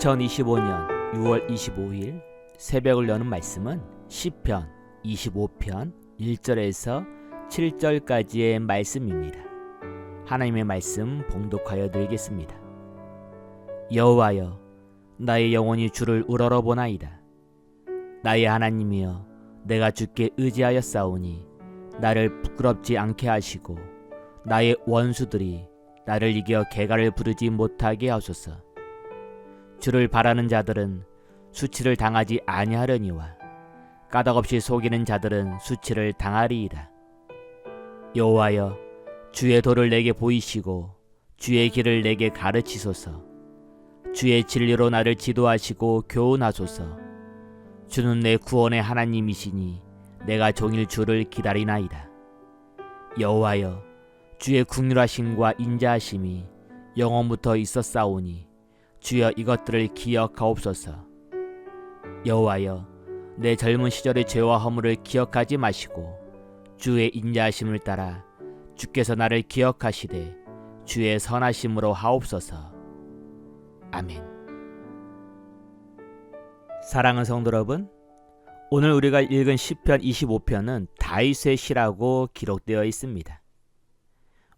2025년 6월 25일 새벽을 여는 말씀은 시편 25편 1절에서 7절까지의 말씀입니다. 하나님의 말씀 봉독하여 드리겠습니다. 여호와여, 나의 영혼이 주를 우러러보나이다. 나의 하나님이여, 내가 주께 의지하여 싸우니 나를 부끄럽지 않게 하시고 나의 원수들이 나를 이겨 개가를 부르지 못하게 하소서. 주를 바라는 자들은 수치를 당하지 아니하려니와 까닭없이 속이는 자들은 수치를 당하리이다. 여호와여, 주의 도를 내게 보이시고 주의 길을 내게 가르치소서. 주의 진리로 나를 지도하시고 교훈하소서. 주는 내 구원의 하나님이시니 내가 종일 주를 기다리나이다. 여호와여, 주의 긍휼하심과 인자하심이 영원부터 있었사오니 주여 이것들을 기억하옵소서. 여호와여, 내 젊은 시절의 죄와 허물을 기억하지 마시고 주의 인자하심을 따라 주께서 나를 기억하시되 주의 선하심으로 하옵소서. 아멘. 사랑하는 성도 여러분, 오늘 우리가 읽은 시편 25편은 다윗의 시라고 기록되어 있습니다.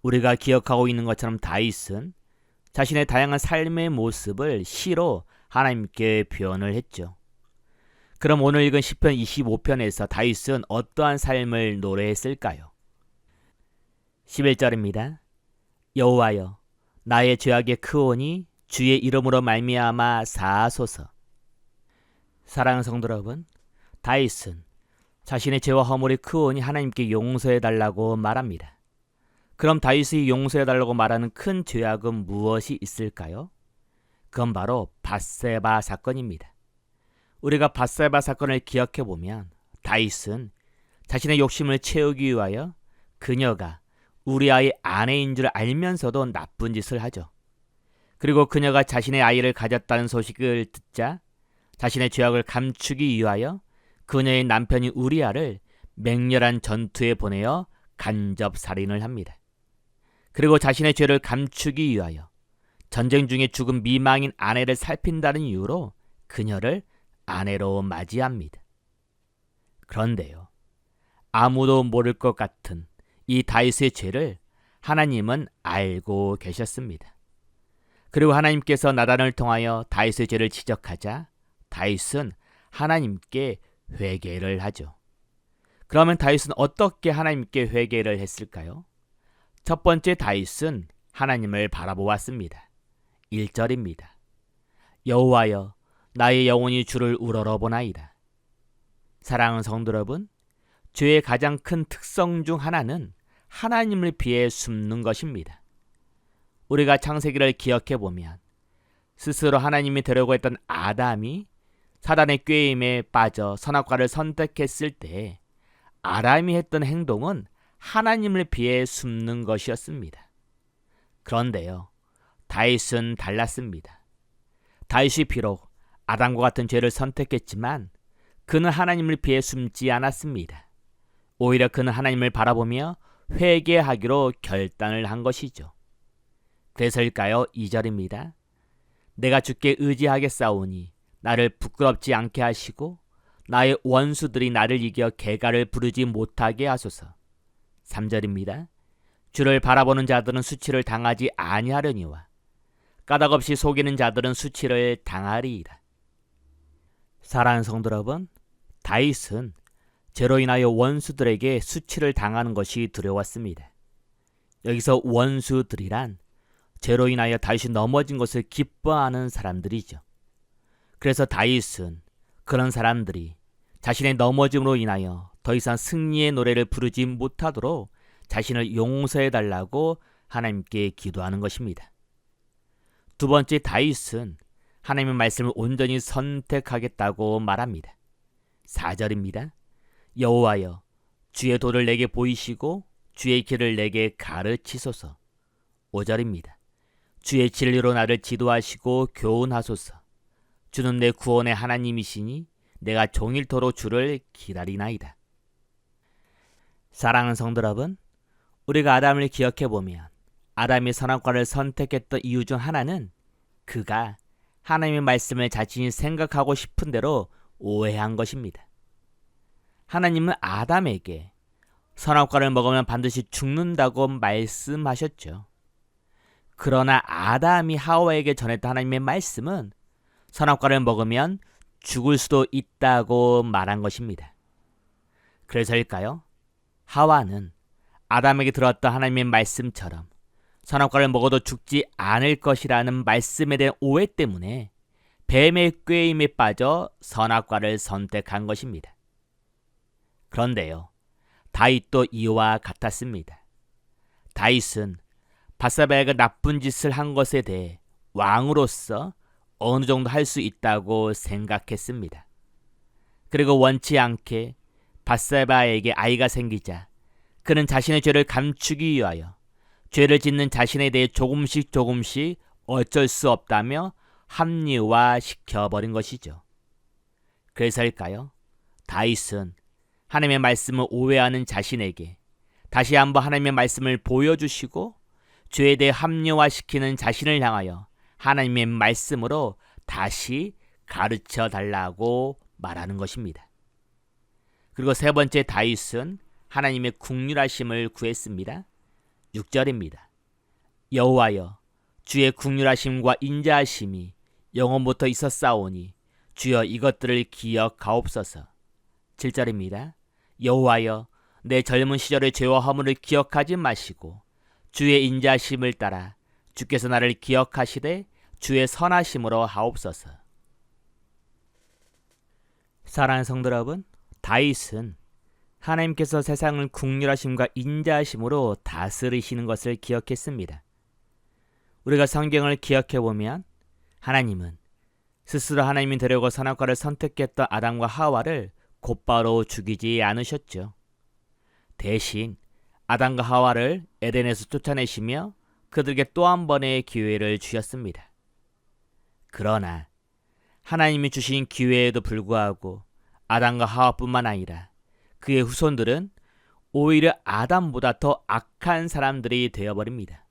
우리가 기억하고 있는 것처럼 다윗은 자신의 다양한 삶의 모습을 시로 하나님께 표현을 했죠. 그럼 오늘 읽은 시편 25편에서 다윗은 어떠한 삶을 노래했을까요? 11절입니다. 여호와여, 나의 죄악의 크오니 주의 이름으로 말미암아 사하소서. 사랑하는 성도 여러분, 다윗은 자신의 죄와 허물이 크오니 하나님께 용서해달라고 말합니다. 그럼 다윗이 용서해달라고 말하는 큰 죄악은 무엇이 있을까요? 그건 바로 밧세바 사건입니다. 우리가 밧세바 사건을 기억해보면 다윗은 자신의 욕심을 채우기 위하여 그녀가 우리아의 아내인 줄 알면서도 나쁜 짓을 하죠. 그리고 그녀가 자신의 아이를 가졌다는 소식을 듣자 자신의 죄악을 감추기 위하여 그녀의 남편인 우리아를 맹렬한 전투에 보내어 간접 살인을 합니다. 그리고 자신의 죄를 감추기 위하여 전쟁 중에 죽은 미망인 아내를 살핀다는 이유로 그녀를 아내로 맞이합니다. 그런데요, 아무도 모를 것 같은 이 다윗의 죄를 하나님은 알고 계셨습니다. 그리고 하나님께서 나단을 통하여 다윗의 죄를 지적하자 다윗은 하나님께 회개를 하죠. 그러면 다윗은 어떻게 하나님께 회개를 했을까요? 첫 번째, 다윗은 하나님을 바라보았습니다. 1절입니다. 여호와여, 나의 영혼이 주를 우러러보나이다. 사랑하는 성도 여러분, 죄의 가장 큰 특성 중 하나는 하나님을 피해 숨는 것입니다. 우리가 창세기를 기억해보면 스스로 하나님이 되려고 했던 아담이 사단의 꾀임에 빠져 선악과를 선택했을 때 아담이 했던 행동은 하나님을 피해 숨는 것이었습니다. 그런데요, 다윗은 달랐습니다. 다윗이 비록 아담과 같은 죄를 선택했지만 그는 하나님을 피해 숨지 않았습니다. 오히려 그는 하나님을 바라보며 회개하기로 결단을 한 것이죠. 그래서일까요? 2절입니다. 내가 주께 의지하겠사오니 나를 부끄럽지 않게 하시고 나의 원수들이 나를 이겨 개가를 부르지 못하게 하소서. 3절입니다. 주를 바라보는 자들은 수치를 당하지 아니하려니와 까닭없이 속이는 자들은 수치를 당하리이다. 사랑하는 성도 여러분, 다윗은 죄로 인하여 원수들에게 수치를 당하는 것이 두려웠습니다. 여기서 원수들이란 죄로 인하여 다윗이 넘어진 것을 기뻐하는 사람들이죠. 그래서 다윗은 그런 사람들이 자신의 넘어짐으로 인하여 더 이상 승리의 노래를 부르지 못하도록 자신을 용서해달라고 하나님께 기도하는 것입니다. 두 번째, 다윗은 하나님의 말씀을 온전히 선택하겠다고 말합니다. 4절입니다. 여호와여, 주의 도를 내게 보이시고 주의 길을 내게 가르치소서. 5절입니다. 주의 진리로 나를 지도하시고 교훈하소서. 주는 내 구원의 하나님이시니 내가 종일토록 주를 기다리나이다. 사랑하는 성도 여러분, 우리가 아담을 기억해보면 아담이 선악과를 선택했던 이유 중 하나는 그가 하나님의 말씀을 자신이 생각하고 싶은 대로 오해한 것입니다. 하나님은 아담에게 선악과를 먹으면 반드시 죽는다고 말씀하셨죠. 그러나 아담이 하와에게 전했던 하나님의 말씀은 선악과를 먹으면 죽을 수도 있다고 말한 것입니다. 그래서일까요? 하와는 아담에게 들었던 하나님의 말씀처럼 선악과를 먹어도 죽지 않을 것이라는 말씀에 대한 오해 때문에 뱀의 꾀임에 빠져 선악과를 선택한 것입니다. 그런데요, 다윗도 이와 같았습니다. 다윗은 밧세바가 나쁜 짓을 한 것에 대해 왕으로서 어느 정도 할 수 있다고 생각했습니다. 그리고 원치 않게 밧세바에게 아이가 생기자 그는 자신의 죄를 감추기 위하여 죄를 짓는 자신에 대해 조금씩 어쩔 수 없다며 합리화시켜버린 것이죠. 그래서일까요? 다윗은 하나님의 말씀을 오해하는 자신에게 다시 한번 하나님의 말씀을 보여주시고 죄에 대해 합리화시키는 자신을 향하여 하나님의 말씀으로 다시 가르쳐 달라고 말하는 것입니다. 그리고 세 번째, 다윗은 하나님의 긍휼하심을 구했습니다. 6절입니다. 여호와여, 주의 긍휼하심과 인자하심이 영원부터 있었사오니 주여 이것들을 기억하옵소서. 7절입니다. 여호와여, 내 젊은 시절의 죄와 허물을 기억하지 마시고 주의 인자하심을 따라 주께서 나를 기억하시되 주의 선하심으로 하옵소서. 사랑하는 성도 여러분, 다윗은 하나님께서 세상을 긍휼하심과 인자하심으로 다스리시는 것을 기억했습니다. 우리가 성경을 기억해보면 하나님은 스스로 하나님이 되려고 선악과를 선택했던 아담과 하와를 곧바로 죽이지 않으셨죠. 대신 아담과 하와를 에덴에서 쫓아내시며 그들에게 또 한 번의 기회를 주셨습니다. 그러나 하나님이 주신 기회에도 불구하고 아담과 하와뿐만 아니라 그의 후손들은 오히려 아담보다 더 악한 사람들이 되어버립니다.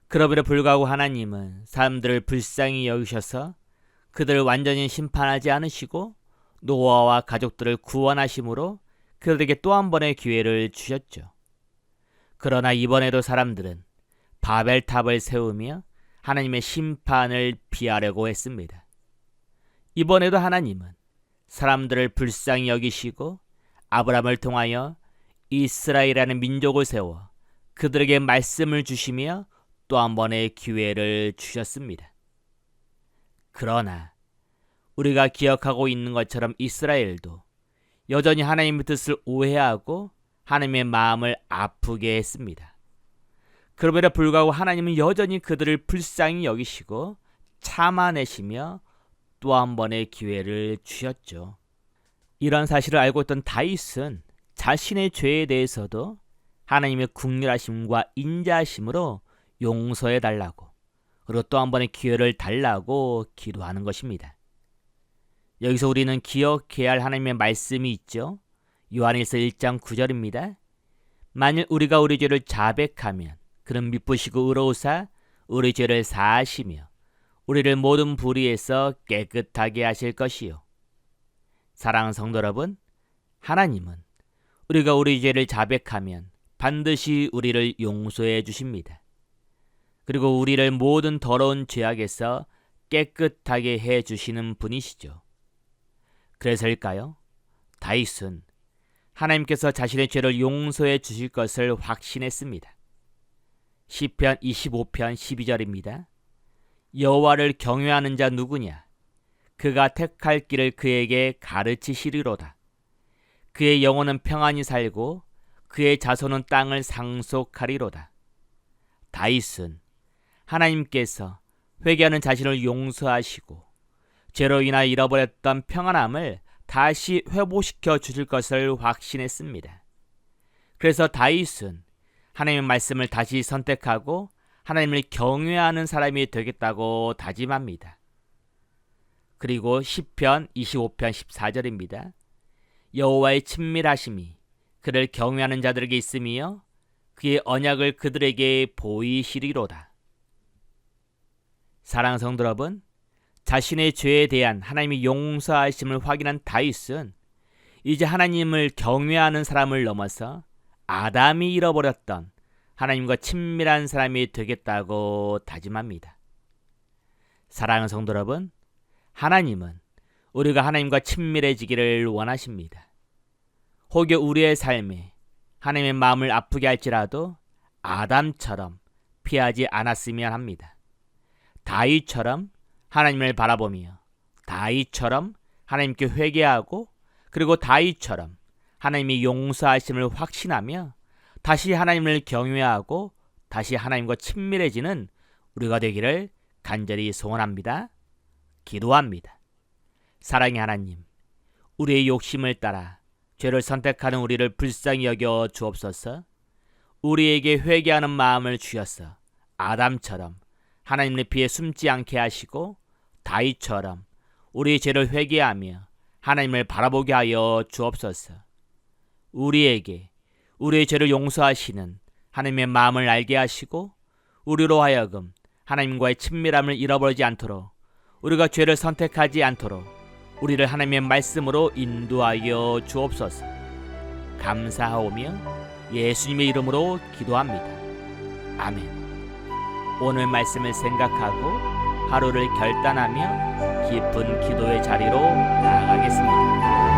그럼에도 불구하고 하나님은 사람들을 불쌍히 여기셔서 그들을 완전히 심판하지 않으시고 노아와 가족들을 구원하심으로 그들에게 또 한 번의 기회를 주셨죠. 그러나 이번에도 사람들은 바벨탑을 세우며 하나님의 심판을 피하려고 했습니다. 이번에도 하나님은 사람들을 불쌍히 여기시고 아브라함을 통하여 이스라엘이라는 민족을 세워 그들에게 말씀을 주시며 또 한 번의 기회를 주셨습니다. 그러나 우리가 기억하고 있는 것처럼 이스라엘도 여전히 하나님의 뜻을 오해하고 하나님의 마음을 아프게 했습니다. 그럼에도 불구하고 하나님은 여전히 그들을 불쌍히 여기시고 참아내시며 또 한 번의 기회를 주셨죠. 이런 사실을 알고 있던 다윗은 자신의 죄에 대해서도 하나님의 긍휼하심과 인자하심으로 용서해달라고, 그리고 또 한 번의 기회를 달라고 기도하는 것입니다. 여기서 우리는 기억해야 할 하나님의 말씀이 있죠. 요한일서 1장 9절입니다. 만일 우리가 우리 죄를 자백하면 그는 미쁘시고 의로우사 우리 죄를 사하시며 우리를 모든 불의에서 깨끗하게 하실 것이요. 사랑하는 성도 여러분, 하나님은 우리가 우리 죄를 자백하면 반드시 우리를 용서해 주십니다. 그리고 우리를 모든 더러운 죄악에서 깨끗하게 해 주시는 분이시죠. 그래서일까요? 다윗은 하나님께서 자신의 죄를 용서해 주실 것을 확신했습니다. 시편 25편 12절입니다. 여호와를 경외하는 자 누구냐? 그가 택할 길을 그에게 가르치시리로다. 그의 영혼은 평안히 살고 그의 자손은 땅을 상속하리로다. 다윗은 하나님께서 회개하는 자신을 용서하시고 죄로 인하여 잃어버렸던 평안함을 다시 회복시켜 주실 것을 확신했습니다. 그래서 다윗은 하나님의 말씀을 다시 선택하고 하나님을 경외하는 사람이 되겠다고 다짐합니다. 그리고 시편 25편 14절입니다. 여호와의 친밀하심이 그를 경외하는 자들에게 있으며 그의 언약을 그들에게 보이시리로다. 사랑하는 성도 여러분, 자신의 죄에 대한 하나님의 용서하심을 확인한 다윗은 이제 하나님을 경외하는 사람을 넘어서 아담이 잃어버렸던 하나님과 친밀한 사람이 되겠다고 다짐합니다. 사랑하는 성도 여러분, 하나님은 우리가 하나님과 친밀해지기를 원하십니다. 혹여 우리의 삶에 하나님의 마음을 아프게 할지라도 아담처럼 피하지 않았으면 합니다. 다윗처럼 하나님을 바라보며, 다윗처럼 하나님께 회개하고, 그리고 다윗처럼 하나님의 용서하심을 확신하며 다시 하나님을 경외하고 다시 하나님과 친밀해지는 우리가 되기를 간절히 소원합니다. 기도합니다. 사랑의 하나님, 우리의 욕심을 따라 죄를 선택하는 우리를 불쌍히 여겨 주옵소서. 우리에게 회개하는 마음을 주셔서 아담처럼 하나님의 피에 숨지 않게 하시고 다윗처럼 우리의 죄를 회개하며 하나님을 바라보게 하여 주옵소서. 우리에게 우리의 죄를 용서하시는 하나님의 마음을 알게 하시고 우리로 하여금 하나님과의 친밀함을 잃어버리지 않도록, 우리가 죄를 선택하지 않도록 우리를 하나님의 말씀으로 인도하여 주옵소서. 감사하오며 예수님의 이름으로 기도합니다. 아멘. 오늘 말씀을 생각하고 하루를 결단하며 깊은 기도의 자리로 나아가겠습니다.